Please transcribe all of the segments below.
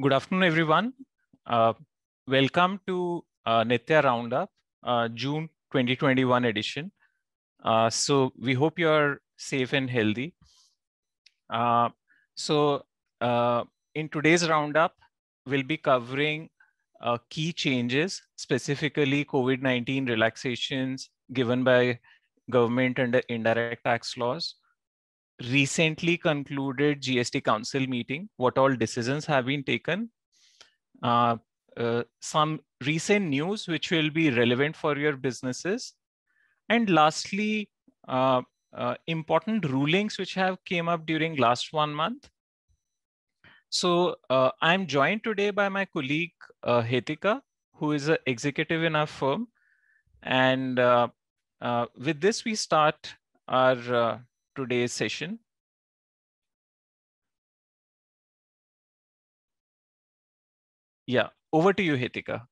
Good afternoon, everyone. Welcome to Nitya Roundup, June 2021 edition. So we hope you're safe and healthy. In today's roundup, we'll be covering key changes, specifically COVID-19 relaxations given by government under indirect tax laws, recently concluded GST Council meeting, what all decisions have been taken, some recent news which will be relevant for your businesses, and lastly, important rulings which have came up during last 1 month. So I'm joined today by my colleague Hetika, who is an executive in our firm. And with this, we start our today's session. Yeah, over to you, Hetika.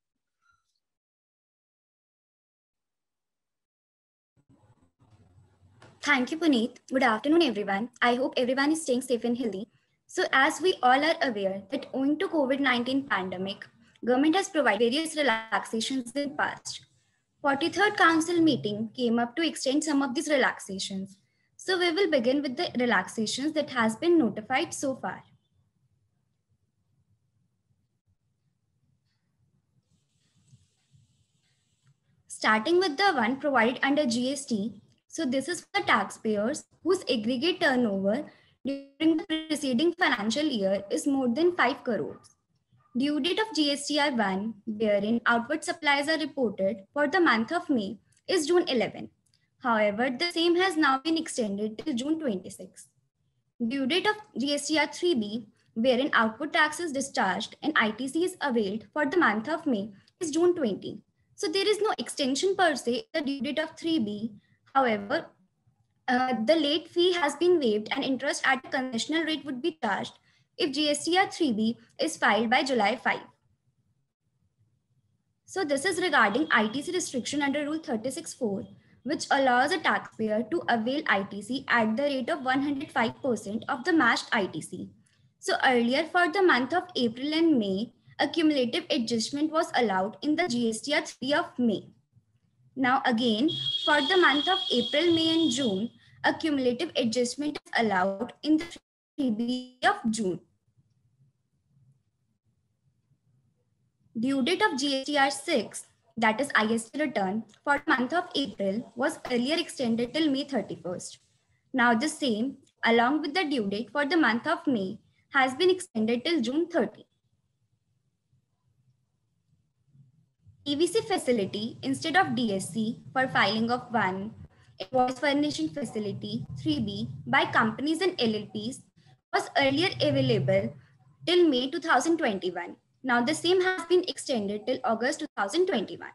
Thank you, Puneet. Good afternoon, everyone. I hope everyone is staying safe and healthy. So, as we all are aware that owing to COVID-19 pandemic, government has provided various relaxations in past. 43rd Council meeting came up to extend some of these relaxations. So, we will begin with the relaxations that has been notified so far. Starting with the one provided under GST. So this is for the taxpayers whose aggregate turnover during the preceding financial year is more than 5 crores. Due date of GSTR 1, wherein outward supplies are reported for the month of May, is June 11. However, the same has now been extended till June 26. Due date of GSTR 3B, wherein output tax is discharged and ITC is availed for the month of May, is June 20. So there is no extension per se, the due date of 3B. However, the late fee has been waived and interest at a concessional rate would be charged if GSTR 3B is filed by July 5. So this is regarding ITC restriction under Rule 36(4), which allows a taxpayer to avail ITC at the rate of 105% of the matched ITC. So earlier for the month of April and May, a cumulative adjustment was allowed in the GSTR 3 of May. Now again, for the month of April, May and June, a cumulative adjustment is allowed in the 3B of June. Due date of GSTR 6, that is IST return, for the month of April was earlier extended till May 31st. Now the same, along with the due date for the month of May, has been extended till June 30. EVC facility instead of DSC for filing of 1, invoice furnishing facility 3B by companies and LLPs was earlier available till May 2021. Now the same has been extended till August 2021.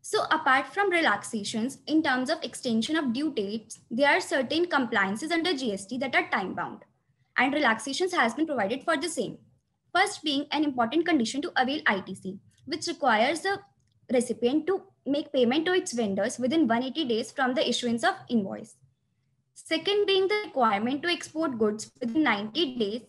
So apart from relaxations in terms of extension of due dates, there are certain compliances under GST that are time bound, and relaxations has been provided for the same. First being an important condition to avail ITC, which requires the recipient to make payment to its vendors within 180 days from the issuance of invoice. Second being the requirement to export goods within 90 days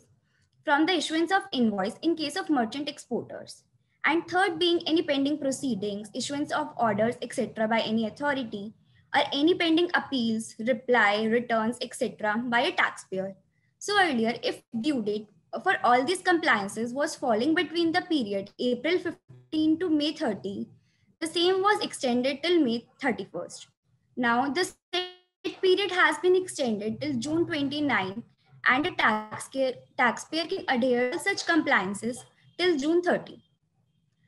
from the issuance of invoice in case of merchant exporters. And third being any pending proceedings, issuance of orders, etc. by any authority, or any pending appeals, reply, returns, etc. by a taxpayer. So earlier, if due date for all these compliances was falling between the period April 15 to May 30, the same was extended till May 31st. Now the period has been extended till June 29, and a taxpayer can adhere to such compliances till June 30.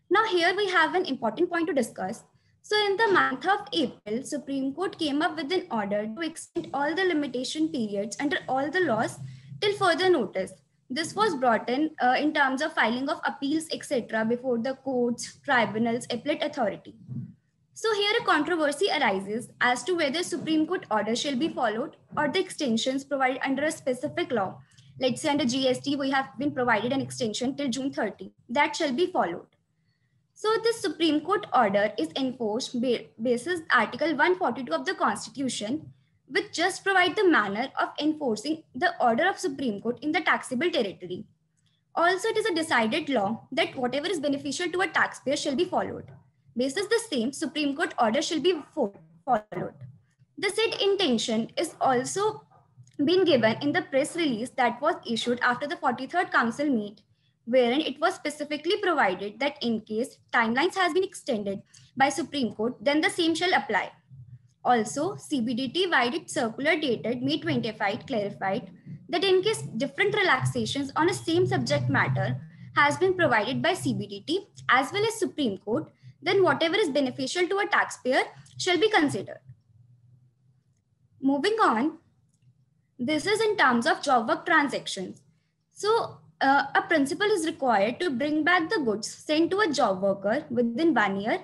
Now here we have an important point to discuss. So in the month of April, Supreme Court came up with an order to extend all the limitation periods under all the laws till further notice. This was brought in terms of filing of appeals, etc. before the courts, tribunals, appellate authority. So here a controversy arises as to whether Supreme Court order shall be followed or the extensions provided under a specific law. Let's say under GST, we have been provided an extension till June 30. That shall be followed. So this Supreme Court order is enforced basis Article 142 of the Constitution, which just provide the manner of enforcing the order of Supreme Court in the taxable territory. Also, it is a decided law that whatever is beneficial to a taxpayer shall be followed. Basis the same, Supreme Court order shall be followed. The said intention is also been given in the press release that was issued after the 43rd Council meet, wherein it was specifically provided that in case timelines has been extended by Supreme Court, then the same shall apply. Also, CBDT via its circular dated May 25 clarified that in case different relaxations on a same subject matter has been provided by CBDT as well as Supreme Court, then whatever is beneficial to a taxpayer shall be considered. Moving on, this is in terms of job work transactions. So a principal is required to bring back the goods sent to a job worker within 1 year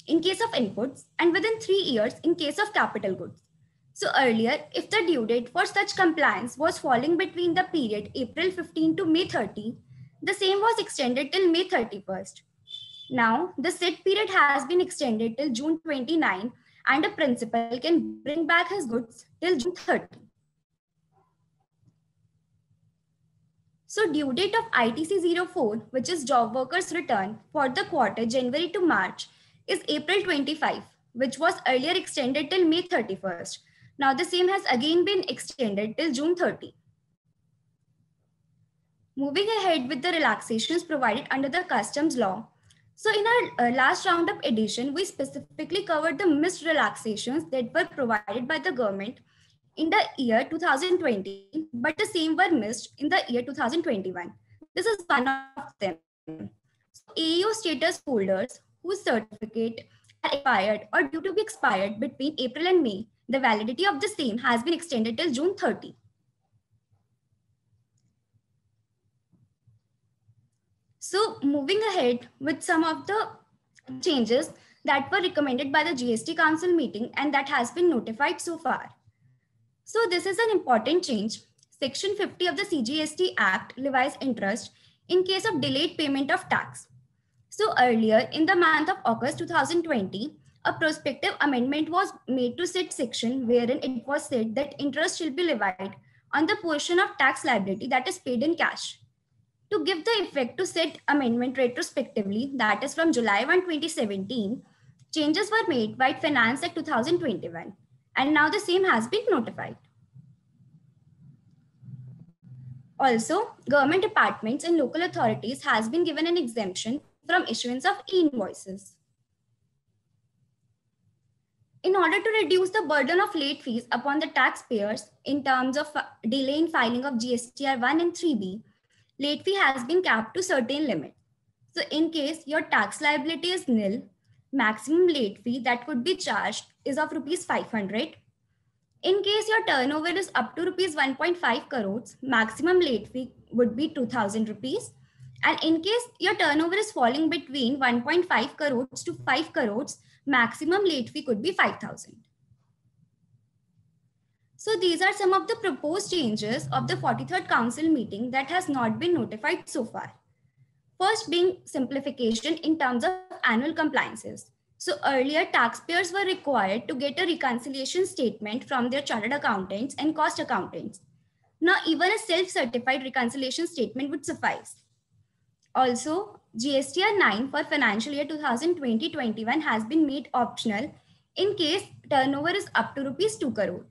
in case of inputs and within 3 years in case of capital goods. So earlier, if the due date for such compliance was falling between the period April 15 to May 30, the same was extended till May 31st. Now, the said period has been extended till June 29 and a principal can bring back his goods till June 30. So due date of ITC 04, which is job workers return for the quarter January to March, is April 25, which was earlier extended till May 31st. Now the same has again been extended till June 30. Moving ahead with the relaxations provided under the customs law. So in our last roundup edition, we specifically covered the missed relaxations that were provided by the government in the year 2020, but the same were missed in the year 2021. This is one of them. So AEO status holders whose certificate are expired or due to be expired between April and May, the validity of the same has been extended till June 30. So moving ahead with some of the changes that were recommended by the GST Council meeting and that has been notified so far. So this is an important change. Section 50 of the CGST Act levies interest in case of delayed payment of tax. So earlier in the month of August 2020, a prospective amendment was made to said section wherein it was said that interest shall be levied on the portion of tax liability that is paid in cash. To give the effect to said amendment retrospectively, that is from July 1, 2017, changes were made by Finance Act 2021, and now the same has been notified. Also, government departments and local authorities has been given an exemption from issuance of e-invoices. In order to reduce the burden of late fees upon the taxpayers in terms of delay in filing of GSTR 1 and 3B, late fee has been capped to certain limit. So in case your tax liability is nil, maximum late fee that could be charged is of rupees 500. In case your turnover is up to rupees 1.5 crores, maximum late fee would be 2,000 rupees. And in case your turnover is falling between 1.5 crores to 5 crores, maximum late fee could be 5,000. So these are some of the proposed changes of the 43rd Council meeting that has not been notified so far. First being simplification in terms of annual compliances. So earlier taxpayers were required to get a reconciliation statement from their chartered accountants and cost accountants. Now even a self-certified reconciliation statement would suffice. Also, GSTR 9 for financial year 2020-21 has been made optional in case turnover is up to rupees 2 crores.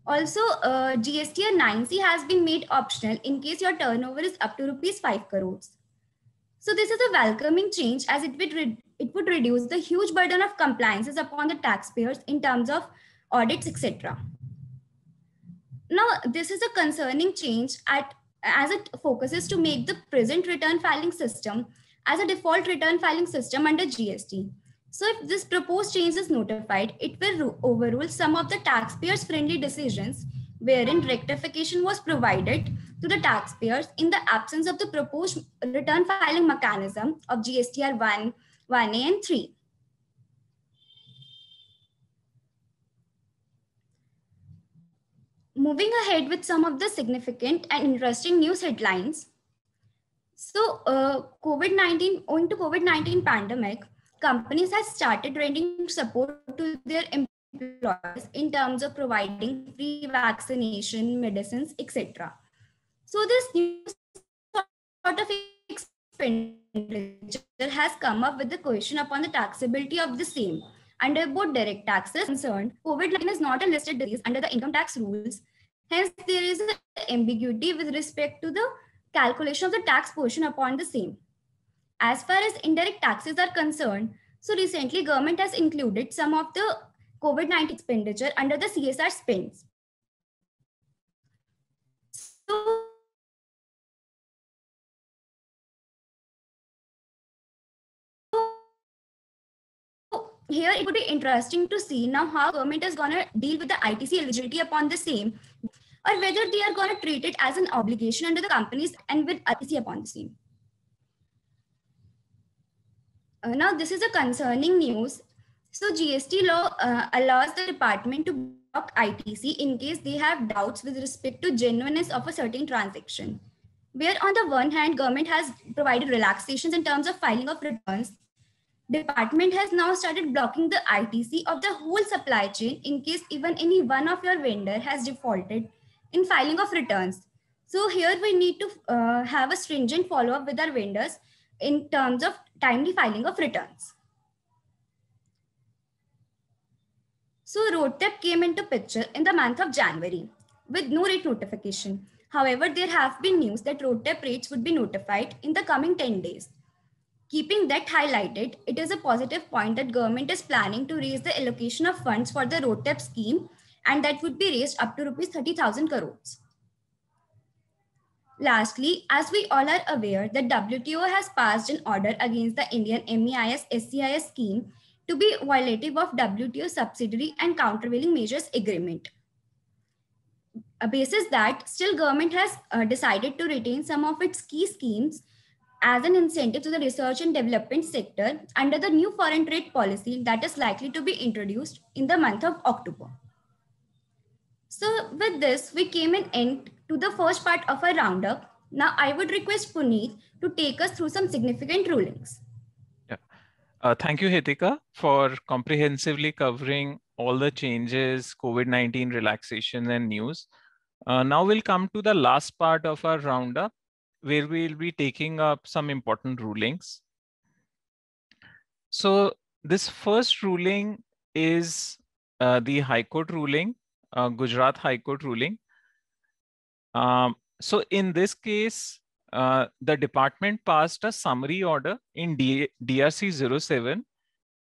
Also, GSTR 9C has been made optional in case your turnover is up to rupees 5 crores. So this is a welcoming change as it would reduce the huge burden of compliances upon the taxpayers in terms of audits, etc. Now, this is a concerning change as it focuses to make the present return filing system as a default return filing system under GST. So if this proposed change is notified, it will overrule some of the taxpayers friendly decisions wherein rectification was provided to the taxpayers in the absence of the proposed return filing mechanism of GSTR 1, 1A and 3. Moving ahead with some of the significant and interesting news headlines. So owing to COVID-19 pandemic, companies have started rendering support to their employees employers in terms of providing free vaccination, medicines, etc. So this new sort of expenditure has come up with the question upon the taxability of the same. Under both direct taxes concerned, COVID-19 is not a listed disease under the income tax rules. Hence, there is an ambiguity with respect to the calculation of the tax portion upon the same. As far as indirect taxes are concerned, so recently government has included some of the COVID-19 expenditure under the CSR spends. So here it would be interesting to see now how government is going to deal with the ITC eligibility upon the same, or whether they are going to treat it as an obligation under the companies and with ITC upon the same. Now this is a concerning news. So GST law allows the department to block ITC in case they have doubts with respect to genuineness of a certain transaction. Where on the one hand, government has provided relaxations in terms of filing of returns, department has now started blocking the ITC of the whole supply chain in case even any one of your vendor has defaulted in filing of returns. So here we need to have a stringent follow-up with our vendors in terms of timely filing of returns. So RoadTap came into picture in the month of January with no rate notification. However, there have been news that RoadTap rates would be notified in the coming 10 days. Keeping that highlighted, it is a positive point that government is planning to raise the allocation of funds for the RoadTap scheme, and that would be raised up to Rs 30,000 crores. Lastly, as we all are aware, the WTO has passed an order against the Indian MEIS SCIS scheme to be violative of WTO subsidiary and countervailing measures agreement. Basis that, still government has decided to retain some of its key schemes as an incentive to the research and development sector under the new foreign trade policy that is likely to be introduced in the month of October. So with this, we came an end to the first part of our roundup. Now I would request Puneet to take us through some significant rulings. Yeah. Thank you, Hitika, for comprehensively covering all the changes, COVID-19 relaxation and news. Now we'll come to the last part of our roundup, where we'll be taking up some important rulings. So this first ruling is the High Court ruling, Gujarat High Court ruling. So in this case, the department passed a summary order in DRC 07,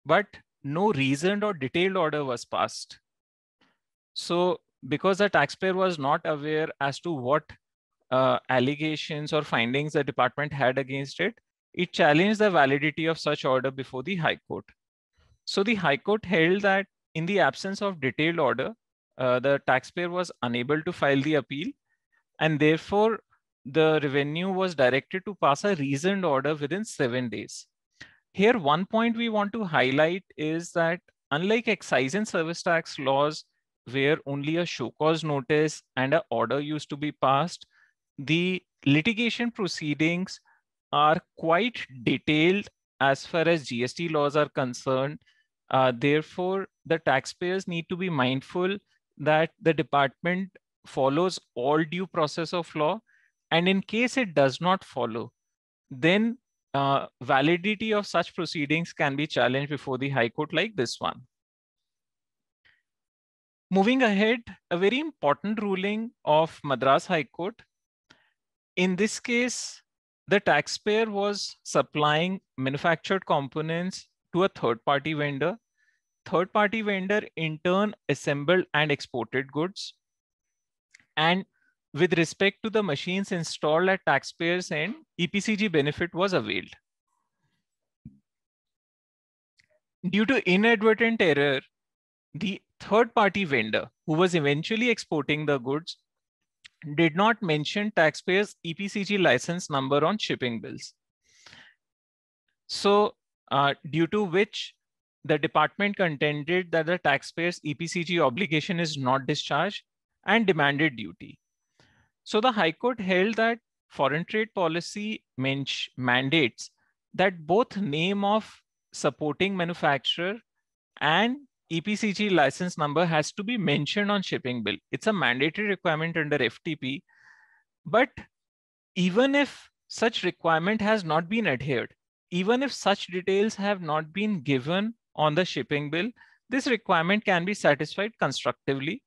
but no reasoned or detailed order was passed. So because the taxpayer was not aware as to what allegations or findings the department had against it, it challenged the validity of such order before the High Court. So the High Court held that in the absence of detailed order, the taxpayer was unable to file the appeal, and therefore the revenue was directed to pass a reasoned order within 7 days. Here, one point we want to highlight is that unlike excise and service tax laws, where only a show cause notice and an order used to be passed, the litigation proceedings are quite detailed as far as GST laws are concerned. Therefore, the taxpayers need to be mindful that the department follows all due process of law. And in case it does not follow, then validity of such proceedings can be challenged before the High Court like this one. Moving ahead, a very important ruling of Madras High Court. In this case, the taxpayer was supplying manufactured components to a third-party vendor. Third-party vendor in turn assembled and exported goods. And with respect to the machines installed at taxpayers' end, EPCG benefit was availed. Due to inadvertent error, the third-party vendor who was eventually exporting the goods did not mention taxpayers' EPCG license number on shipping bills. So due to which the department contended that the taxpayer's EPCG obligation is not discharged and demanded duty. So the High Court held that foreign trade policy mandates that both name of supporting manufacturer and EPCG license number has to be mentioned on shipping bill. It's a mandatory requirement under FTP. But even if such requirement has not been adhered, even if such details have not been given on the shipping bill, this requirement can be satisfied constructively.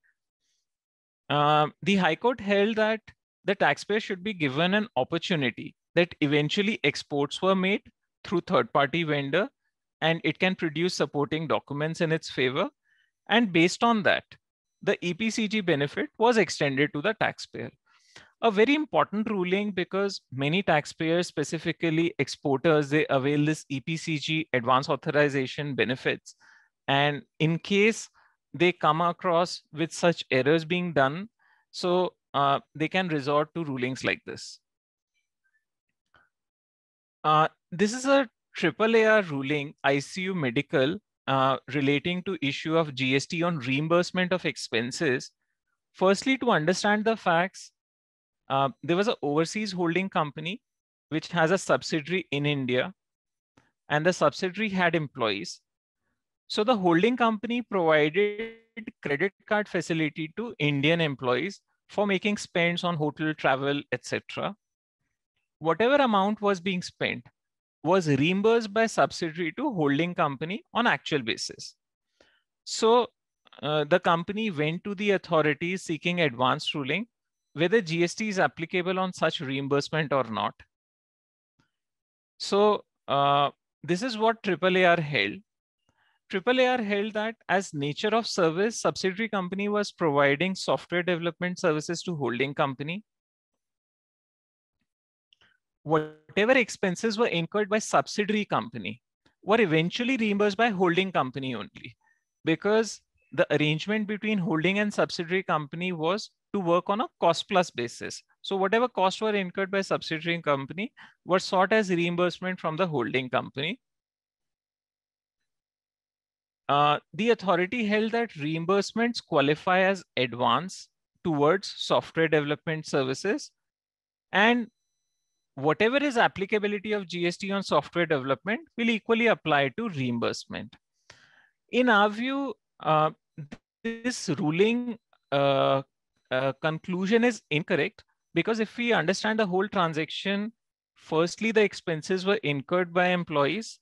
The High Court held that the taxpayer should be given an opportunity that eventually exports were made through third-party vendor, and it can produce supporting documents in its favor. And based on that, the EPCG benefit was extended to the taxpayer. A very important ruling, because many taxpayers, specifically exporters, they avail this EPCG advance authorization benefits. And in case they come across with such errors being done, so they can resort to rulings like this. This is a AAAR ruling, ICU Medical, relating to issue of GST on reimbursement of expenses. Firstly, to understand the facts, there was an overseas holding company which has a subsidiary in India, and the subsidiary had employees. So the holding company provided credit card facility to Indian employees for making spends on hotel, travel, etc. Whatever amount was being spent was reimbursed by subsidiary to holding company on actual basis. So the company went to the authorities seeking advance ruling whether GST is applicable on such reimbursement or not. So this is what AAAR held. AAAR held that as nature of service, subsidiary company was providing software development services to holding company. Whatever expenses were incurred by subsidiary company were eventually reimbursed by holding company only, because the arrangement between holding and subsidiary company was to work on a cost plus basis. So whatever costs were incurred by subsidiary company were sought as reimbursement from the holding company. The authority held that reimbursements qualify as advance towards software development services, and whatever is applicability of GST on software development will equally apply to reimbursement. In our view, this ruling conclusion is incorrect, because if we understand the whole transaction, firstly, the expenses were incurred by employees.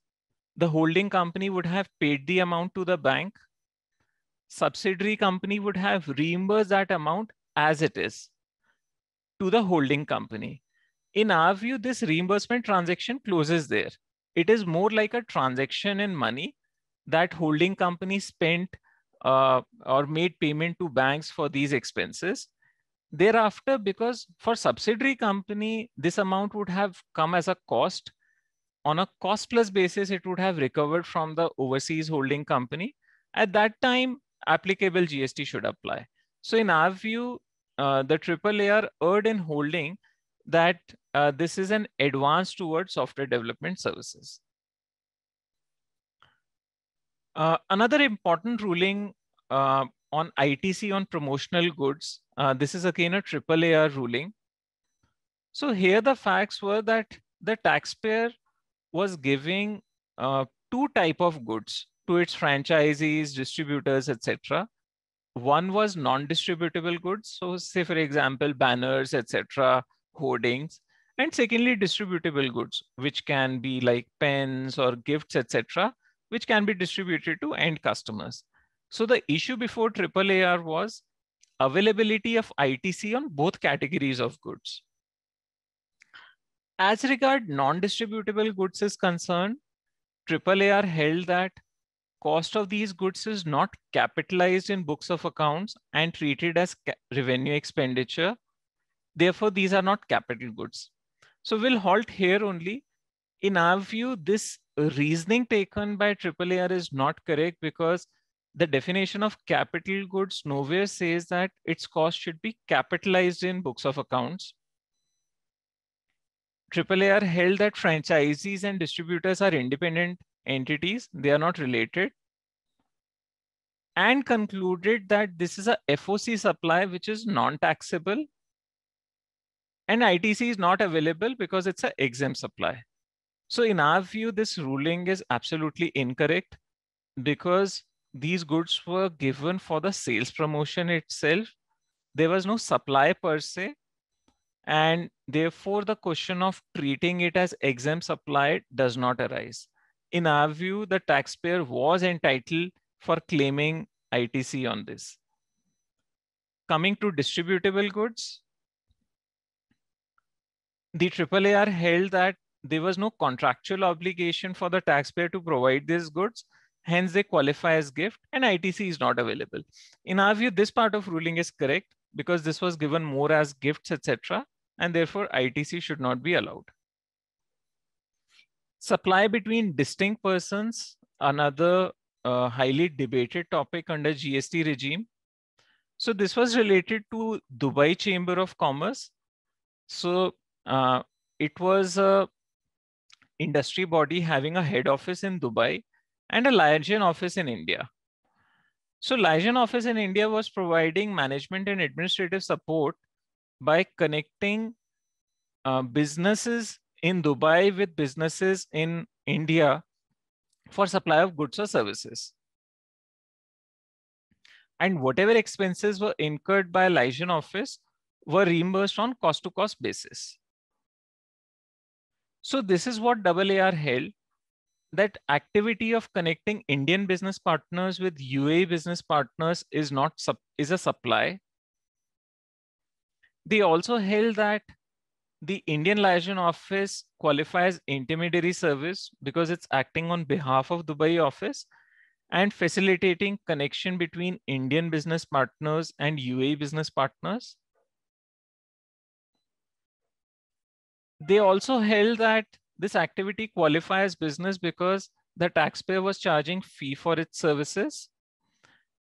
The holding company would have paid the amount to the bank. Subsidiary company would have reimbursed that amount as it is to the holding company. In our view, this reimbursement transaction closes there. It is more like a transaction in money that holding company spent or made payment to banks for these expenses. Thereafter, because for subsidiary company, this amount would have come as a cost. On a cost plus basis, it would have recovered from the overseas holding company. At that time, applicable GST should apply. So in our view, the AAAR erred in holding that this is an advance towards software development services. Another important ruling on ITC on promotional goods, this is again a AAAR ruling. So here the facts were that the taxpayer was giving two types of goods to its franchisees, distributors, etc. One was non-distributable goods. So say, for example, banners, etc., hoardings. And secondly, distributable goods, which can be like pens or gifts, etc., which can be distributed to end customers. So the issue before AAAR was availability of ITC on both categories of goods. As regard non-distributable goods is concerned, AAAR held that cost of these goods is not capitalized in books of accounts and treated as revenue expenditure. Therefore, these are not capital goods. So we'll halt here only. In our view, this reasoning taken by AAAR is not correct, because the definition of capital goods nowhere says that its cost should be capitalized in books of accounts. AAAR held that franchisees and distributors are independent entities. They are not related. And concluded that this is a FOC supply, which is non-taxable. And ITC is not available because it's an exempt supply. So in our view, this ruling is absolutely incorrect, because these goods were given for the sales promotion itself. There was no supply per se. And therefore, the question of treating it as exempt supply does not arise. In our view, the taxpayer was entitled for claiming ITC on this. Coming to distributable goods, the AAAR held that there was no contractual obligation for the taxpayer to provide these goods. Hence, they qualify as gift and ITC is not available. In our view, this part of ruling is correct because this was given more as gifts, etc. And therefore, ITC should not be allowed. Supply between distinct persons, another highly debated topic under GST regime. So this was related to Dubai Chamber of Commerce. So it was a industry body having a head office in Dubai and a liaison office in India. So liaison office in India was providing management and administrative support by connecting businesses in Dubai with businesses in India for supply of goods or services. And whatever expenses were incurred by liaison office were reimbursed on cost-to-cost basis. So this is what AAR held, that activity of connecting Indian business partners with UAE business partners is a supply. They also held that the Indian liaison office qualifies intermediary service because it's acting on behalf of Dubai office and facilitating connection between Indian business partners and UAE business partners. They also held that this activity qualifies business because the taxpayer was charging fee for its services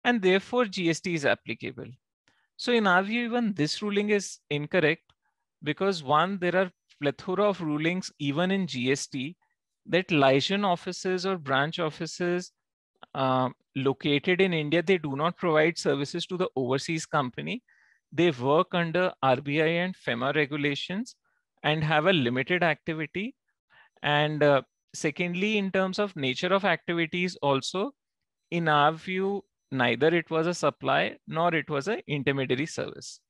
and therefore GST is applicable. So in our view, even this ruling is incorrect because one, there are plethora of rulings even in GST that liaison offices or branch offices located in India, they do not provide services to the overseas company. They work under RBI and FEMA regulations and have a limited activity. And secondly, in terms of nature of activities also, in our view, neither it was a supply nor it was an intermediary service.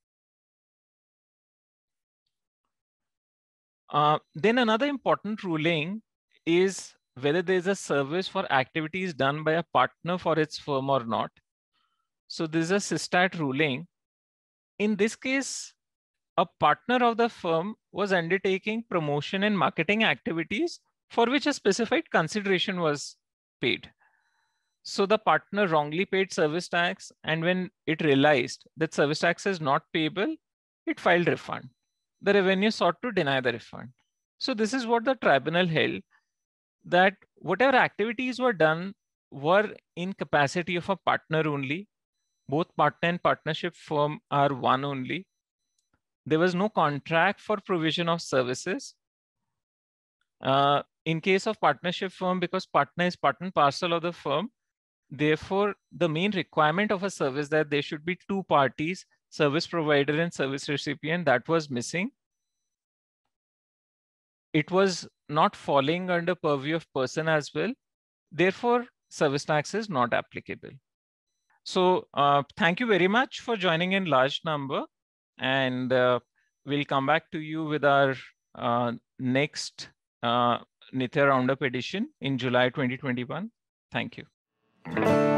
Then another important ruling is whether there's a service for activities done by a partner for its firm or not. So this is a SISTAT ruling. In this case, a partner of the firm was undertaking promotion and marketing activities for which a specified consideration was paid. So the partner wrongly paid service tax, and when it realized that service tax is not payable, it filed refund. The revenue sought to deny the refund. So this is what the tribunal held, that whatever activities were done were in capacity of a partner only. Both partner and partnership firm are one only. There was no contract for provision of services. In case of partnership firm, because partner is part and parcel of the firm, therefore, the main requirement of a service that there should be two parties, service provider and service recipient, that was missing. It was not falling under purview of person as well. Therefore, service tax is not applicable. So thank you very much for joining in large number. And we'll come back to you with our next NITIA Roundup edition in July 2021. Thank you.